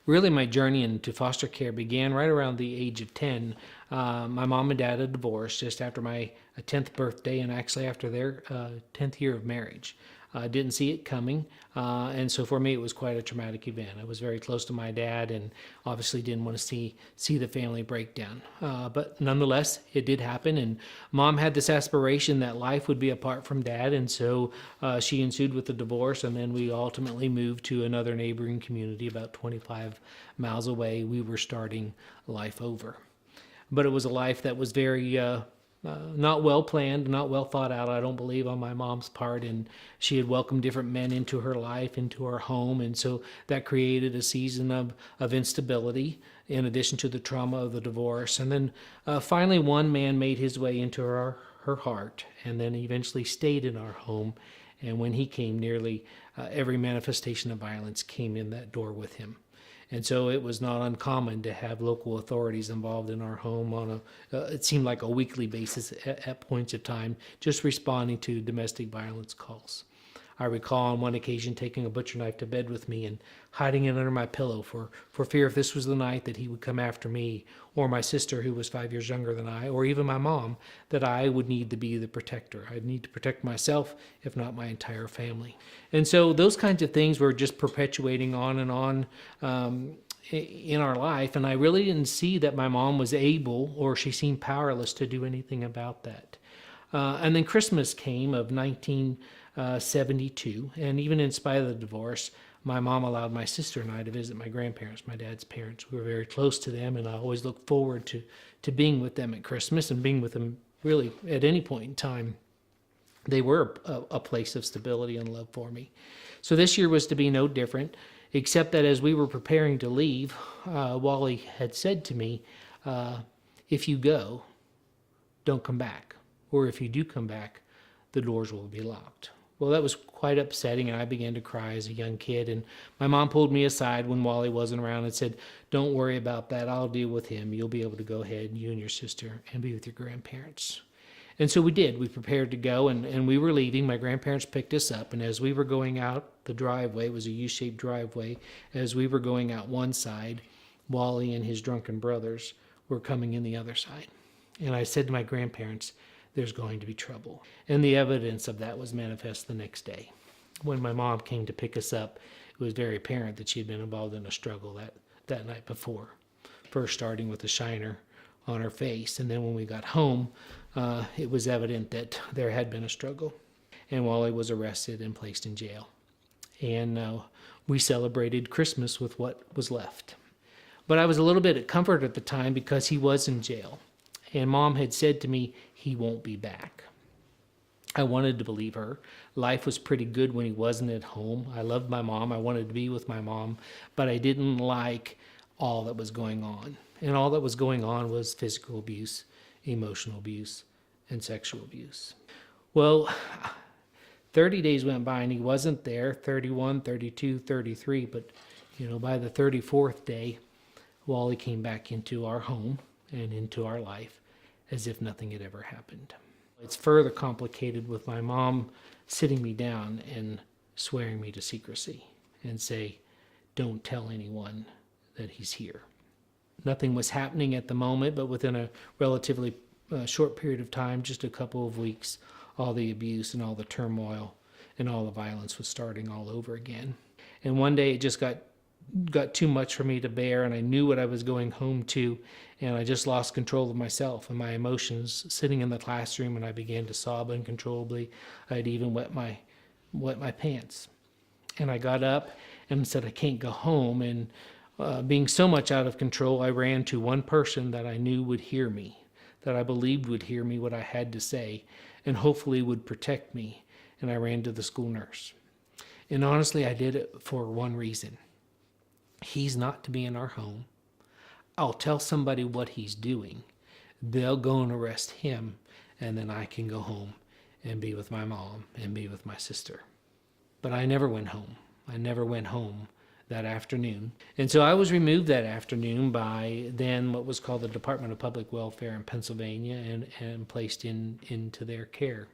really my journey into foster care began right around the age of 10. My mom and dad had divorced just after my 10th birthday and actually after their 10th year of marriage. I didn't see it coming, and so for me it was quite a traumatic event. I was very close to my dad and obviously didn't want to see the family breakdown. But nonetheless, it did happen, and mom had this aspiration that life would be apart from dad, and so she ensued with the divorce, and then we ultimately moved to another neighboring community about 25 miles away. We were starting life over. But it was a life that was very not well planned, not well thought out, I don't believe, on my mom's part. And she had welcomed different men into her life, into her home. And so that created a season of instability in addition to the trauma of the divorce. And then finally, one man made his way into her heart and then eventually stayed in our home. And when he came, nearly every manifestation of violence came in that door with him. And so it was not uncommon to have local authorities involved in our home on it seemed like a weekly basis at points of time, just responding to domestic violence calls. I recall on one occasion taking a butcher knife to bed with me and hiding it under my pillow for fear if this was the night that he would come after me or my sister, who was 5 years younger than I, or even my mom, that I would need to be the protector. I'd need to protect myself, if not my entire family. And so those kinds of things were just perpetuating on and on in our life, and I really didn't see that my mom was able, or she seemed powerless to do anything about that. And then Christmas came of 1972, and even in spite of the divorce, my mom allowed my sister and I to visit my grandparents, my dad's parents. We were very close to them, and I always looked forward to being with them at Christmas and being with them really at any point in time. They were a place of stability and love for me. So this year was to be no different, except that as we were preparing to leave, Wally had said to me, if you go, don't come back. Or if you do come back, the doors will be locked. Well, that was quite upsetting, and I began to cry as a young kid. And my mom pulled me aside when Wally wasn't around and said, don't worry about that. I'll deal with him. You'll be able to go ahead, you and your sister, and be with your grandparents. And so we did. We prepared to go, and we were leaving. My grandparents picked us up, and as we were going out the driveway, it was a U-shaped driveway, as we were going out one side, Wally and his drunken brothers were coming in the other side. And I said to my grandparents, there's going to be trouble. And the evidence of that was manifest the next day. When my mom came to pick us up, it was very apparent that she had been involved in a struggle that night before. First starting with a shiner on her face, and then when we got home, it was evident that there had been a struggle. And Wally was arrested and placed in jail. And we celebrated Christmas with what was left. But I was a little bit at comfort at the time because he was in jail. And Mom had said to me, he won't be back. I wanted to believe her. Life was pretty good when he wasn't at home. I loved my mom. I wanted to be with my mom, but I didn't like all that was going on. And all that was going on was physical abuse, emotional abuse, and sexual abuse. Well, 30 days went by and he wasn't there, 31, 32, 33, but by the 34th day, Wally came back into our home and into our life as if nothing had ever happened. It's further complicated with my mom sitting me down and swearing me to secrecy and say, don't tell anyone that he's here. Nothing was happening at the moment, but within a relatively short period of time, just a couple of weeks, all the abuse and all the turmoil and all the violence was starting all over again. And one day it just got too much for me to bear, and I knew what I was going home to, and I just lost control of myself and my emotions sitting in the classroom, and I began to sob uncontrollably. I'd even wet my pants. And I got up and said, I can't go home. And being so much out of control, I ran to one person that I knew would hear me, that I believed would hear me what I had to say, and hopefully would protect me. And I ran to the school nurse. And honestly, I did it for one reason. He's not to be in our home. I'll tell somebody what he's doing. They'll go and arrest him, and then I can go home and be with my mom and be with my sister. But I never went home. I never went home that afternoon. And so I was removed that afternoon by then what was called the Department of Public Welfare in Pennsylvania and placed into their care.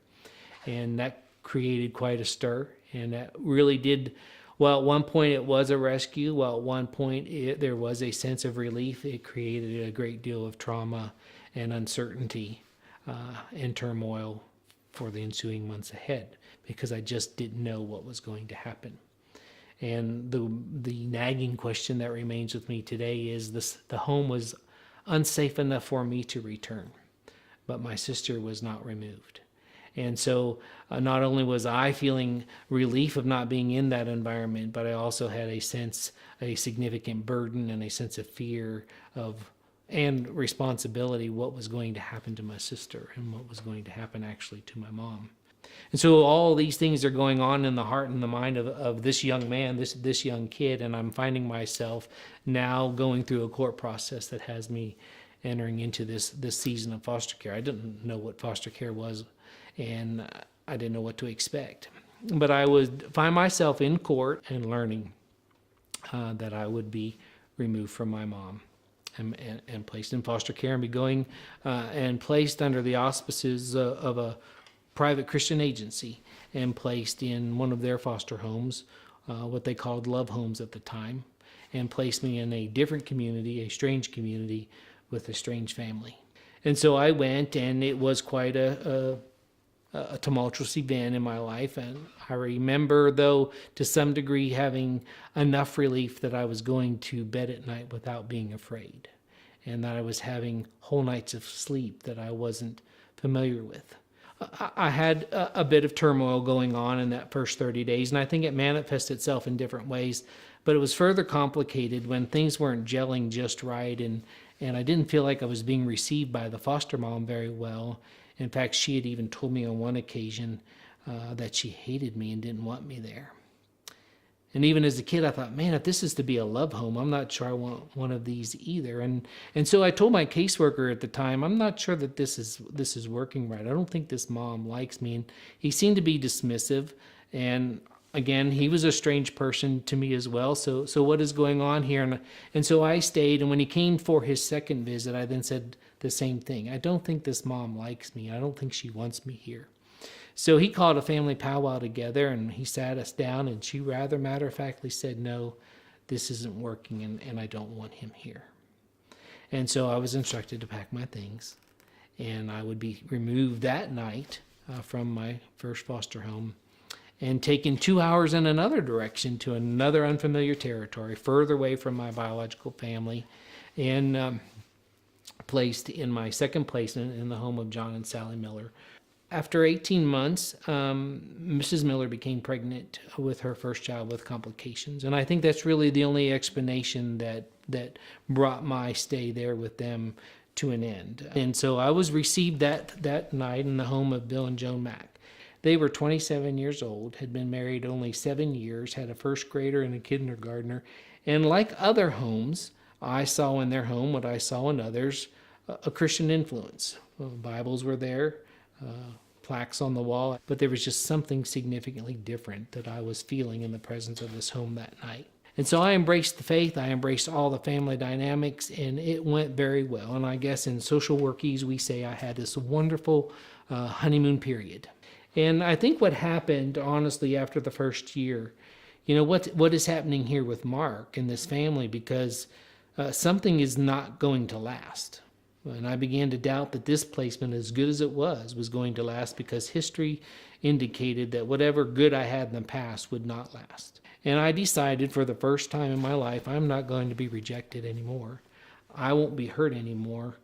And that created quite a stir, and that really did While at one point it was a rescue, while at one point there was a sense of relief, it created a great deal of trauma and uncertainty and turmoil for the ensuing months ahead, because I just didn't know what was going to happen. And the nagging question that remains with me today is this: the home was unsafe enough for me to return, but my sister was not removed. And so not only was I feeling relief of not being in that environment, but I also had a significant burden and a sense of fear of and responsibility, what was going to happen to my sister and what was going to happen actually to my mom. And so all these things are going on in the heart and the mind of this young man, this young kid, and I'm finding myself now going through a court process that has me entering into this season of foster care. I didn't know what foster care was, and I didn't know what to expect. But I would find myself in court and learning that I would be removed from my mom and placed in foster care and be going and placed under the auspices of a private Christian agency and placed in one of their foster homes, what they called love homes at the time, and placed me in a different community, a strange community with a strange family. And so I went, and it was quite a tumultuous event in my life. And I remember, though, to some degree, having enough relief that I was going to bed at night without being afraid, and that I was having whole nights of sleep that I wasn't familiar with. I had a bit of turmoil going on in that first 30 days, and I think it manifested itself in different ways, but it was further complicated when things weren't gelling just right, and I didn't feel like I was being received by the foster mom very well. In fact, she had even told me on one occasion that she hated me and didn't want me there. And even as a kid, I thought, man, if this is to be a love home, I'm not sure I want one of these either. And so I told my caseworker at the time, I'm not sure that this is working right. I don't think this mom likes me. And he seemed to be dismissive. And again, he was a strange person to me as well. So what is going on here? And so I stayed. And when he came for his second visit, I then said the same thing. I don't think this mom likes me. I don't think she wants me here. So he called a family powwow together, and he sat us down, and she rather matter-of-factly said, no, this isn't working, and I don't want him here. And so I was instructed to pack my things, and I would be removed that night from my first foster home and taken 2 hours in another direction to another unfamiliar territory, further away from my biological family, and placed in my second placement in the home of John and Sally Miller. After 18 months, Mrs. Miller became pregnant with her first child with complications. And I think that's really the only explanation that brought my stay there with them to an end. And so I was received that night in the home of Bill and Joan Mack. They were 27 years old, had been married only 7 years, had a first grader and a kindergartner. And like other homes, I saw in their home what I saw in others, a Christian influence. Bibles were there. Plaques on the wall, but there was just something significantly different that I was feeling in the presence of this home that night. And so I embraced the faith, I embraced all the family dynamics, and it went very well. And I guess in social workies, we say I had this wonderful honeymoon period. And I think what happened, honestly, after the first year, what is happening here with Mark and this family, because something is not going to last. And I began to doubt that this placement, as good as it was going to last, because history indicated that whatever good I had in the past would not last. And I decided for the first time in my life, I'm not going to be rejected anymore. I won't be hurt anymore.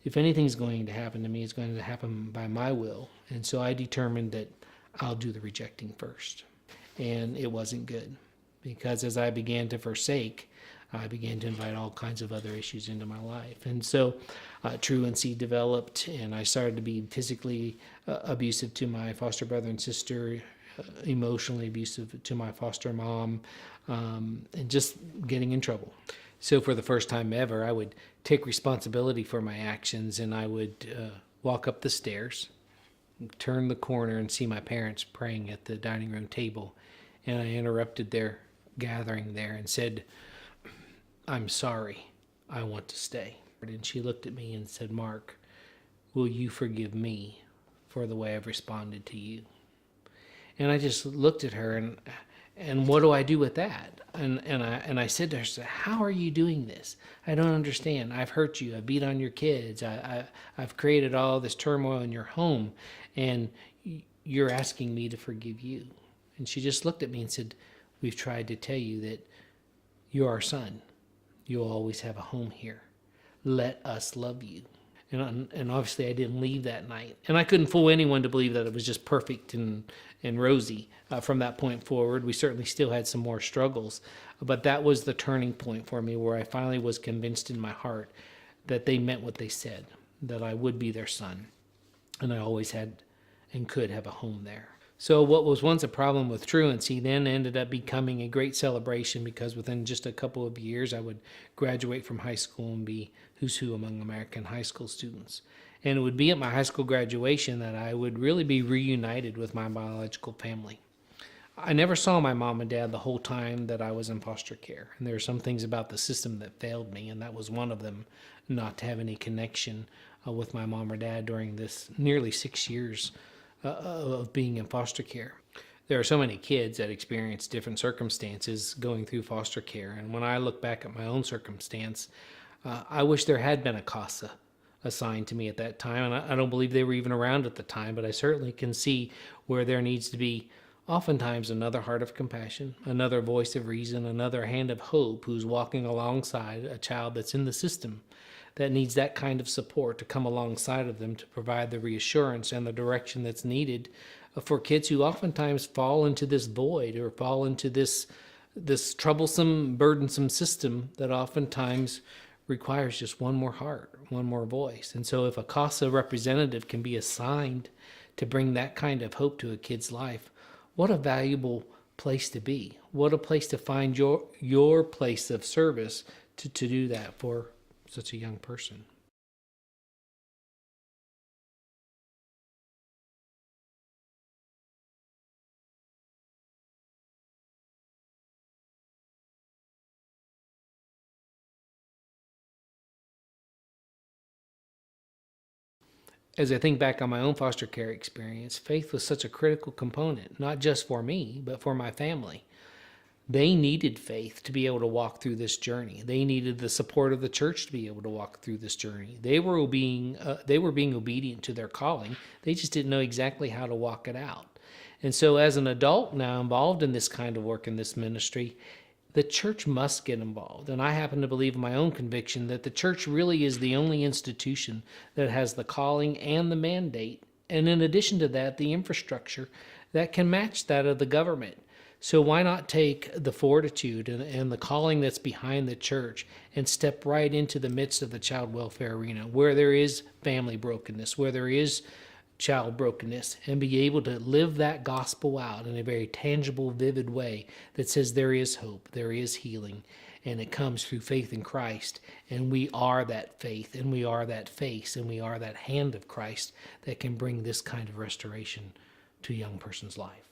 If anything's going to happen to me, it's going to happen by my will. And so I determined that I'll do the rejecting first. And it wasn't good, because as I began to forsake, I began to invite all kinds of other issues into my life. And so truancy developed, and I started to be physically abusive to my foster brother and sister, emotionally abusive to my foster mom, and just getting in trouble. So for the first time ever, I would take responsibility for my actions, and I would walk up the stairs, turn the corner, and see my parents praying at the dining room table. And I interrupted their gathering there and said, I'm sorry, I want to stay. And she looked at me and said, Mark, will you forgive me for the way I've responded to you? And I just looked at her, And what do I do with that? And I said to her, how are you doing this? I don't understand. I've hurt you. I beat on your kids. I've created all this turmoil in your home, and you're asking me to forgive you. And she just looked at me and said, we've tried to tell you that you're our son. You'll always have a home here. Let us love you. And obviously I didn't leave that night. And I couldn't fool anyone to believe that it was just perfect and rosy from that point forward. We certainly still had some more struggles. But that was the turning point for me, where I finally was convinced in my heart that they meant what they said, that I would be their son. And I always had and could have a home there. So what was once a problem with truancy then ended up becoming a great celebration, because within just a couple of years I would graduate from high school and be who's who among American high school students. And it would be at my high school graduation that I would really be reunited with my biological family. I never saw my mom and dad the whole time that I was in foster care. And there are some things about the system that failed me, and that was one of them, not to have any connection with my mom or dad during this nearly 6 years of being in foster care. There are so many kids that experience different circumstances going through foster care. And when I look back at my own circumstance, I wish there had been a CASA assigned to me at that time. And I don't believe they were even around at the time, but I certainly can see where there needs to be oftentimes another heart of compassion, another voice of reason, another hand of hope who's walking alongside a child that's in the system that needs that kind of support to come alongside of them to provide the reassurance and the direction that's needed for kids who oftentimes fall into this void or fall into this troublesome, burdensome system that oftentimes requires just one more heart, one more voice. And so if a CASA representative can be assigned to bring that kind of hope to a kid's life, what a valuable place to be. What a place to find your place of service to do that for such a young person. As I think back on my own foster care experience, faith was such a critical component, not just for me, but for my family. They needed faith to be able to walk through this journey. They needed the support of the church to be able to walk through this journey. They were being obedient to their calling. They just didn't know exactly how to walk it out. And so as an adult now involved in this kind of work in this ministry, the church must get involved. And I happen to believe in my own conviction that the church really is the only institution that has the calling and the mandate, and in addition to that, the infrastructure that can match that of the government. So why not take the fortitude and the calling that's behind the church and step right into the midst of the child welfare arena, where there is family brokenness, where there is child brokenness, and be able to live that gospel out in a very tangible, vivid way that says there is hope, there is healing, and it comes through faith in Christ. And we are that faith, and we are that face, and we are that hand of Christ that can bring this kind of restoration to a young person's life.